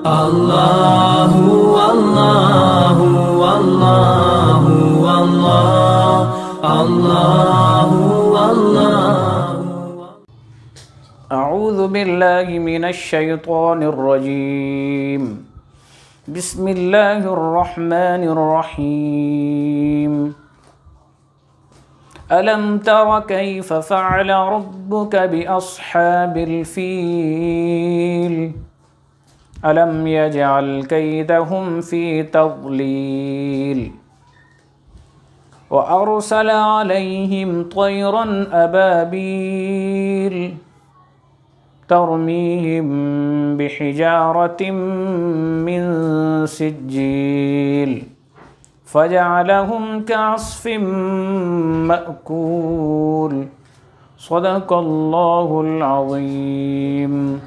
الله والله والله والله الله والله. أعوذ بالله من الشيطان الرجيم. بسم الله الرحمن الرحيم. ألم تر كيف فعل ربك بأصحاب الفيل ألم يجعل كيدهم في تضليل وأرسل عليهم طيرا أبابيل ترميهم بحجارة من سجيل فجعلهم كعصف مأكول. صدق الله العظيم.